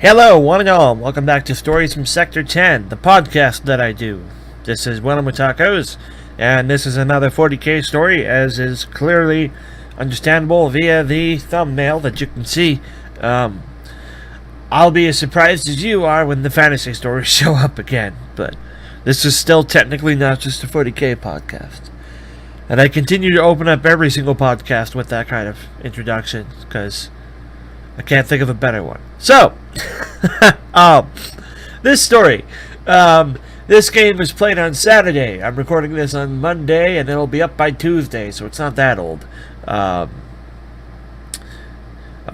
Hello, one and all. Welcome back to Stories from Sector 10, the podcast that I do. This is WellArmedWithTacos, and this is another 40k story, as is clearly understandable via the thumbnail that you can see. I'll be as surprised as you are when the fantasy stories show up again, but this is still technically not just a 40k podcast. And I continue to open up every single podcast with that kind of introduction, because I can't think of a better one. So, this story. This game was played on Saturday. I'm recording this on Monday, and it'll be up by Tuesday, so it's not that old. I'm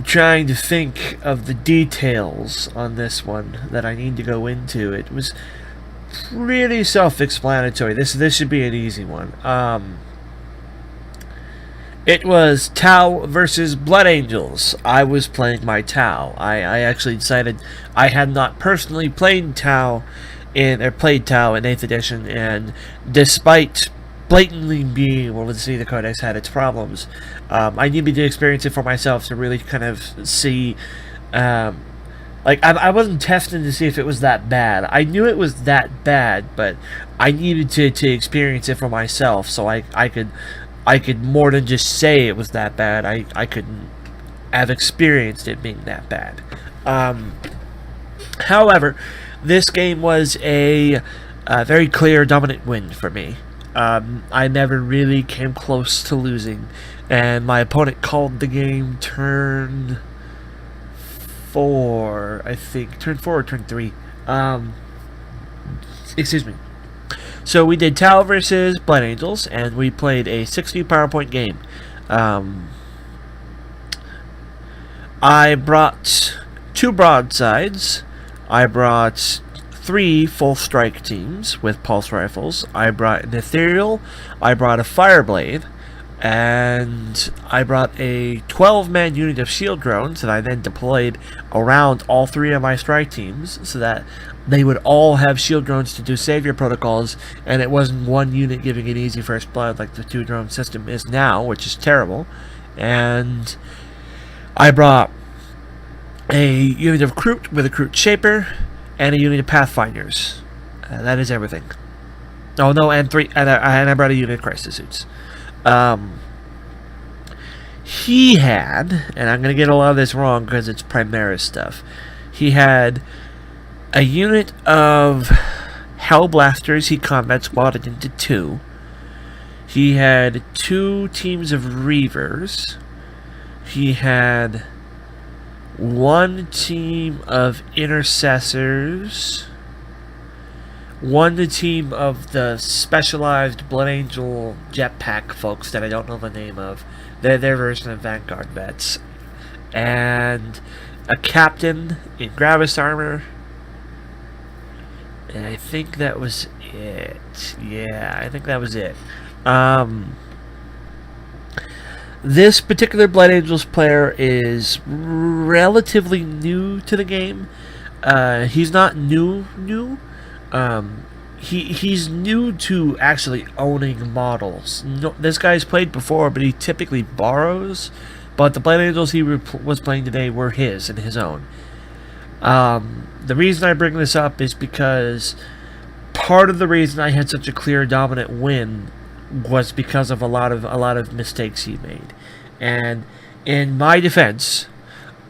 trying to think of the details on this one that I need to go into. It was pretty self-explanatory. This should be an easy one. It was Tau versus Blood Angels. I was playing my Tau. I actually decided I had not personally played Tau in 8th edition, and despite blatantly being able to see the Codex had its problems, I needed to experience it for myself to really kind of see. I wasn't testing to see if it was that bad. I knew it was that bad, but I needed to experience it for myself, so I could more than just say it was that bad. I couldn't have experienced it being that bad. However, this game was a very clear dominant win for me. I never really came close to losing, and my opponent called the game turn 4, I think. Turn 4 or turn 3. Excuse me. So we did Tau versus Blood Angels, and we played a 60 PowerPoint game. I brought 2 broadsides. I brought 3 full strike teams with pulse rifles. I brought an ethereal. I brought a fireblade. And I brought a 12-man unit of shield drones that I then deployed around all 3 of my strike teams so that they would all have shield drones to do savior protocols, and it wasn't one unit giving it easy first blood like the 2-drone system is now, which is terrible. And I brought a unit of Kroot with a Kroot Shaper and a unit of Pathfinders. That is everything. Oh no, and I brought a unit of Crisis Suits. He had, and I'm going to get a lot of this wrong because it's Primaris stuff, he had a unit of Hellblasters he combat squatted into 2. He had 2 teams of Reavers. He had 1 team of Intercessors. 1 team of the specialized Blood Angel jetpack folks that I don't know the name of. They're their version of Vanguard vets. And a captain in Gravis armor. And I think that was it. Yeah, I think that was it. This particular Blood Angels player is relatively new to the game. He's not new. He's new to actually owning models. No, this guy's played before, but he typically borrows. But the Blood Angels he was playing today were his and his own. The reason I bring this up is because part of the reason I had such a clear dominant win was because of a lot of mistakes he made. And in my defense,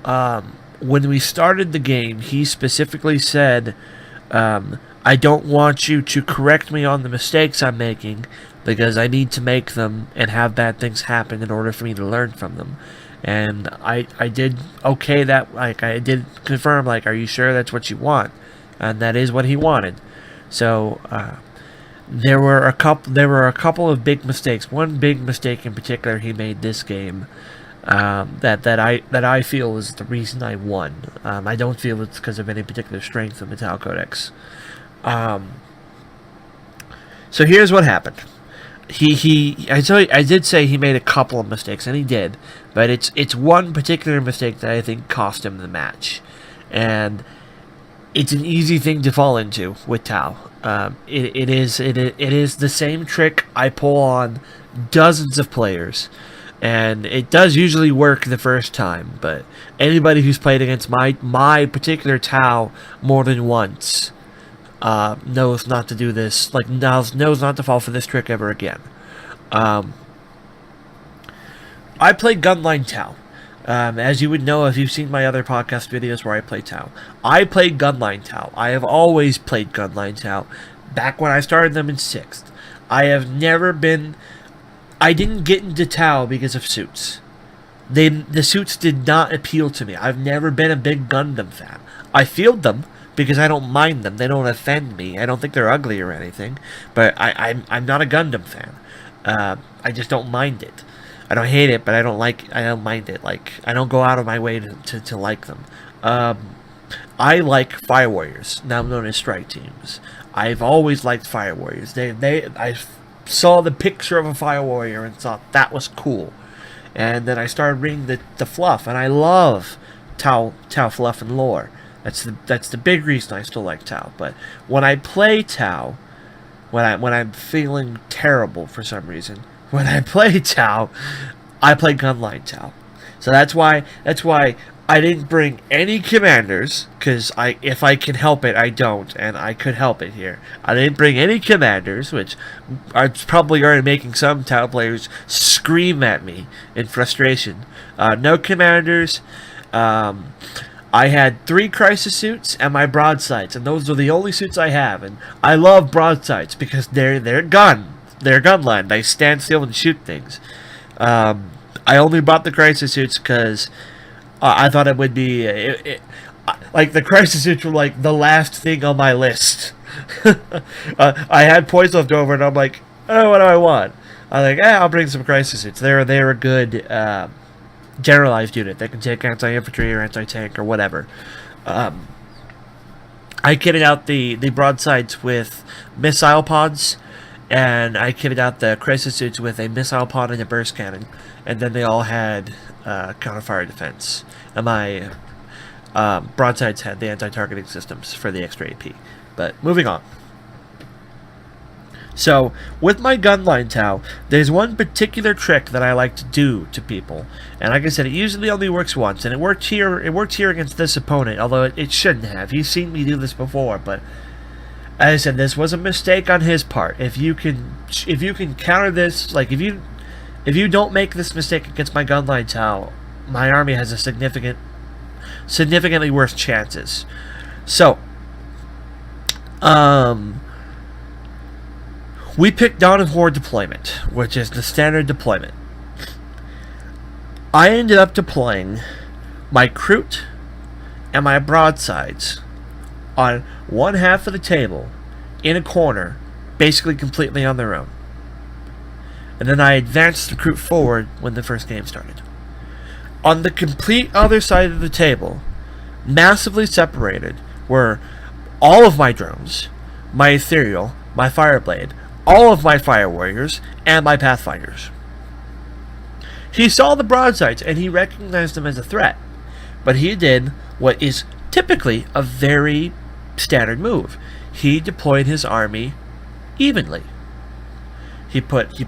when we started the game, he specifically said, I don't want you to correct me on the mistakes I'm making because I need to make them and have bad things happen in order for me to learn from them. And I did okay that, like, I did confirm, like, are you sure that's what you want? And that is what he wanted. So there were a couple of big mistakes. One big mistake in particular he made this game that I feel is the reason I won. I don't feel it's because of any particular strength of the Tau Codex. So here's what happened. I did say he made a couple of mistakes, and he did, but it's one particular mistake that I think cost him the match, and it's an easy thing to fall into with Tau. It is the same trick I pull on dozens of players. and it does usually work the first time. But anybody who's played against my particular Tau more than once knows not to do this. Like knows not to fall for this trick ever again. I play Gunline Tau. As you would know if you've seen my other podcast videos where I play Tau. I play Gunline Tau. I have always played Gunline Tau. Back when I started them in 6th. I have never been... I didn't get into Tau because of suits. The suits did not appeal to me. I've never been a big Gundam fan. I field them because I don't mind them. They don't offend me. I don't think they're ugly or anything. But I'm not a Gundam fan. I just don't mind it. I don't hate it, but I don't mind it. Like, I don't go out of my way to like them. I like Fire Warriors, now known as Strike Teams. I've always liked Fire Warriors. I saw the picture of a Fire Warrior and thought that was cool. And then I started reading the fluff, and I love Tau fluff and lore. That's the big reason I still like Tau. But when I play Tau, when I'm feeling terrible for some reason, when I play Tau, I play Gunline Tau. So that's why I didn't bring any commanders, because if I can help it, I don't, and I could help it here. I didn't bring any commanders, which are probably already making some Tau players scream at me in frustration. No commanders. I had 3 crisis suits and my broadsides, and those are the only suits I have. And I love broadsides because they're gunline. They stand still and shoot things. I only bought the crisis suits because I thought it would be like the crisis suits were like the last thing on my list. I had points left over, and I'm like, oh, what do I want? I'm like, I'll bring some crisis suits. They're a good generalized unit. They can take anti-infantry or anti-tank or whatever. I kitted out the broadsides with missile pods, and I kitted out the crisis suits with a missile pod and a burst cannon, and then they all had counter-fire defense. And my broadsides had the anti-targeting systems for the extra AP. But moving on. So, with my Gunline Tau, there's one particular trick that I like to do to people. And like I said, it usually only works once, and it worked here against this opponent, although it shouldn't have. He's seen me do this before, but as I said, this was a mistake on his part. If you can counter this, like if you don't make this mistake against my Gunline Tau, my army has a significantly worse chances. So, we picked Dawn of War deployment, which is the standard deployment. I ended up deploying my Kroot and my broadsides on one half of the table in a corner, basically completely on their own. And then I advanced the Kroot forward when the first game started. On the complete other side of the table, massively separated, were all of my drones, my Ethereal, my Fireblade, all of my Fire Warriors, and my Pathfinders. He saw the broadsides and he recognized them as a threat, but he did what is typically a very standard move. He deployed his army evenly. He put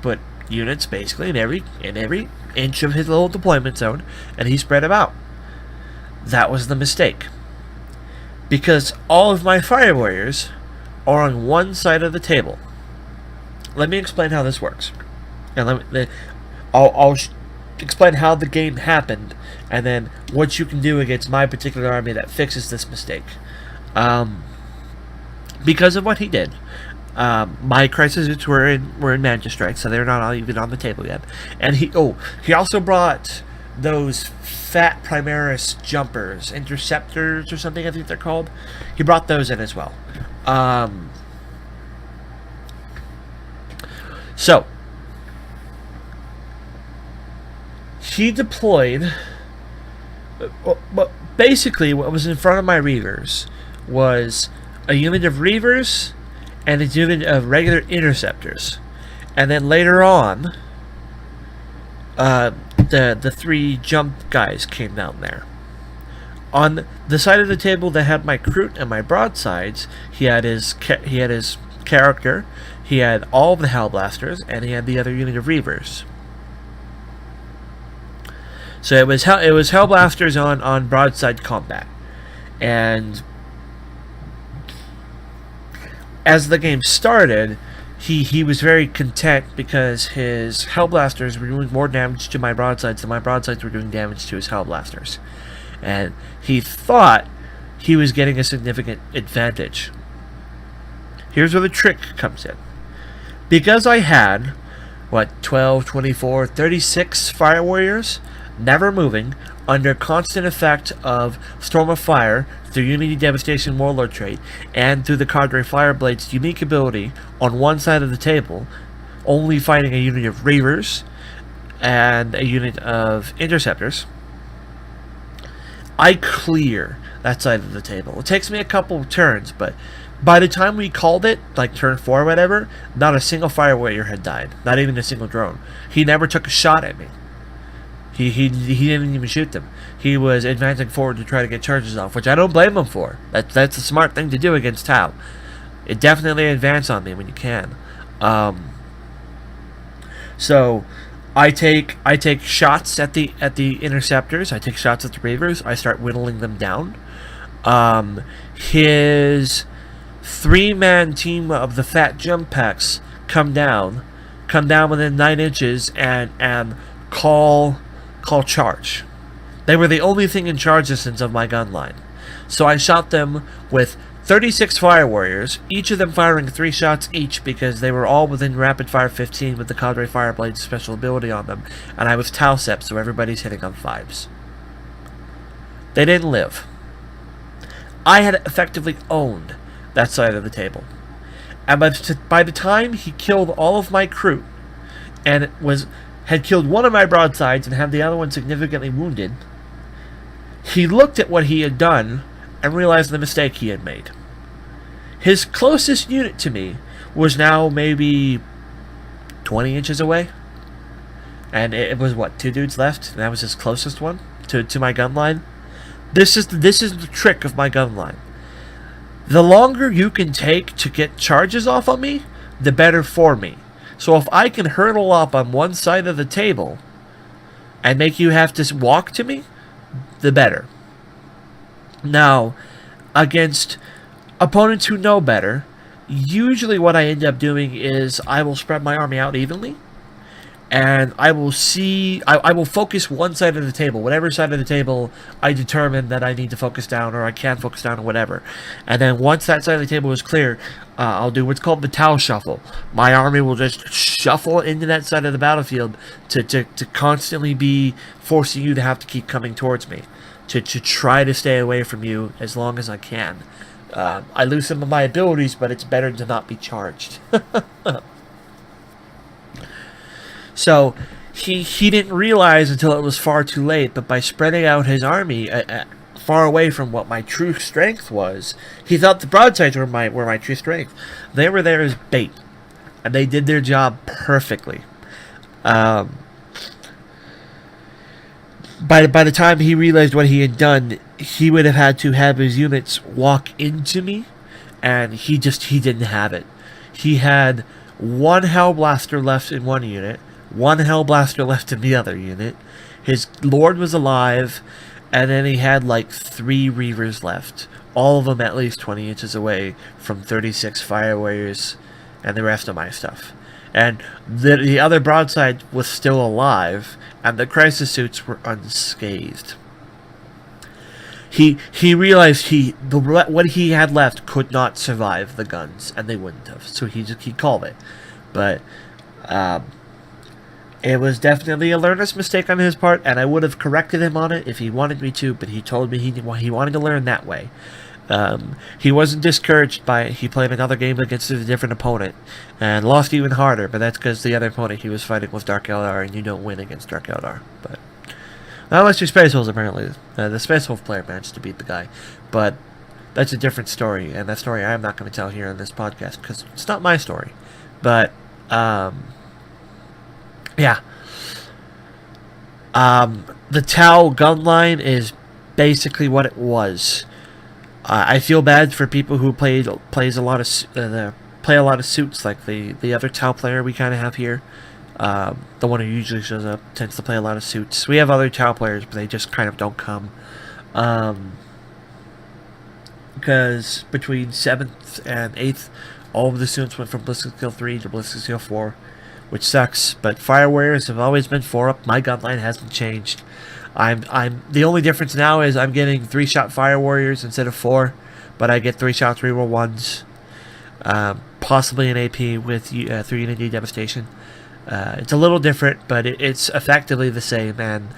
units basically in every inch of his little deployment zone, and he spread them out. That was the mistake, because all of my Fire Warriors are on one side of the table. Let me explain how this works, and I'll explain how the game happened, and then what you can do against my particular army that fixes this mistake. Because of what he did, my crisis suits were in Magistrate, so they're not even on the table yet. And he also brought those fat Primaris jumpers, interceptors or something I think they're called. He brought those in as well. So he deployed, but basically what was in front of my Reavers was a unit of Reavers and a unit of regular interceptors, and then later on the 3 jump guys came down there. On the side of the table that had my Kroot and my broadsides, he had his character, he had all of the Hellblasters, and he had the other unit of Reavers. So it was Hellblasters on broadside combat, and as the game started, he was very content because his Hellblasters were doing more damage to my broadsides than my broadsides were doing damage to his Hellblasters, and he thought he was getting a significant advantage. Here's where the trick comes in. Because I had 12, 24, 36 Fire Warriors, never moving, under constant effect of Storm of Fire through Unity Devastation Warlord trait, and through the Cadre Fireblade's unique ability on one side of the table, only fighting a unit of Reavers and a unit of Interceptors, I clear that side of the table. It takes me a couple of turns, but by the time we called it, like turn 4 or whatever, not a single Fire Warrior had died. Not even a single drone. He never took a shot at me. He didn't even shoot them. He was advancing forward to try to get charges off, which I don't blame him for. That's a smart thing to do against Tau. It definitely advance on me when you can. So I take shots at the Interceptors. I take shots at the Reavers. I start whittling them down. His 3-man team of the Fat Jump Packs come down within 9 inches and call charge. They were the only thing in charge distance of my gun line. So I shot them with 36 Fire Warriors, each of them firing 3 shots each because they were all within rapid fire 15 with the Cadre Fireblade's special ability on them, and I was Tau-Sep, so everybody's hitting on 5s. They didn't live. I had effectively owned that side of the table. And by the time he killed all of my crew, and had killed one of my broadsides and had the other one significantly wounded, he looked at what he had done and realized the mistake he had made. His closest unit to me was now maybe 20 inches away, and it was 2 dudes left, and that was his closest one to my gun line. This is the trick of my gun line. The longer you can take to get charges off on me, the better for me. So if I can hurdle up on one side of the table and make you have to walk to me, the better. Now, against opponents who know better, usually what I end up doing is I will spread my army out evenly, and I will focus one side of the table, whatever side of the table I determine that I need to focus down, or I can focus down, or whatever. And then once that side of the table is clear, I'll do what's called the Tau Shuffle. My army will just shuffle into that side of the battlefield to constantly be forcing you to have to keep coming towards me, to try to stay away from you as long as I can. I lose some of my abilities, but it's better to not be charged. So he didn't realize until it was far too late, but by spreading out his army far away from what my true strength was, he thought the broadsides were my true strength. They were there as bait, and they did their job perfectly. By the time he realized what he had done, he would have had to have his units walk into me, and he didn't have it. He had 1 Hellblaster left in one unit, 1 Hellblaster left in the other unit. His Lord was alive, and then he had 3 Reavers left. All of them at least 20 inches away from 36 Fire Warriors and the rest of my stuff. And the other broadside was still alive, and the crisis suits were unscathed. He realized what he had left could not survive the guns, and they wouldn't have. So he called it. But it was definitely a learner's mistake on his part, and I would have corrected him on it if he wanted me to, but he told me he wanted to learn that way. He wasn't discouraged by it. He played another game against a different opponent and lost even harder, but that's because the other opponent he was fighting was Dark Eldar, and you don't win against Dark Eldar. But not unless you're Space Wolves, apparently. The Space Wolf player managed to beat the guy, but that's a different story, and that story I'm not going to tell here on this podcast because it's not my story. But yeah. The Tau gun line is basically what it was. I feel bad for people who play a lot of suits like the other Tau player we kind of have here. The one who usually shows up tends to play a lot of suits. We have other Tau players, but they just kind of don't come. Because between 7th and 8th, all of the students went from Ballistic Skill 3 to Ballistic Skill 4, which sucks. But Fire Warriors have always been 4-up. My gun line hasn't changed. I'm the only difference now is I'm getting 3-shot Fire Warriors instead of 4, but I get 3-shot 3-roll 1s, possibly an AP with 3 Unity Devastation. It's a little different, but it's effectively the same, and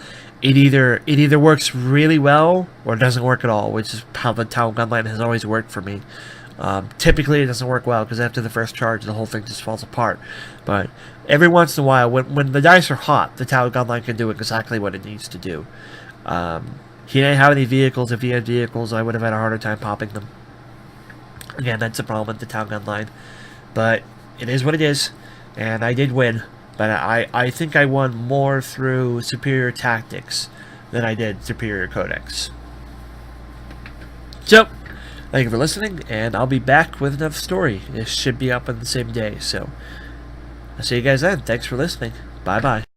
it either works really well or it doesn't work at all, which is how the Tau gunline has always worked for me. Typically, it doesn't work well because after the first charge, the whole thing just falls apart. But every once in a while, when the dice are hot, the Tau gunline can do exactly what it needs to do. He didn't have any vehicles. If he had vehicles, I would have had a harder time popping them. Again, that's the problem with the Tau gunline. But it is what it is, and I did win. But I think I won more through superior tactics than I did superior codex. So, thank you for listening, and I'll be back with another story. It should be up on the same day, so I'll see you guys then. Thanks for listening. Bye-bye.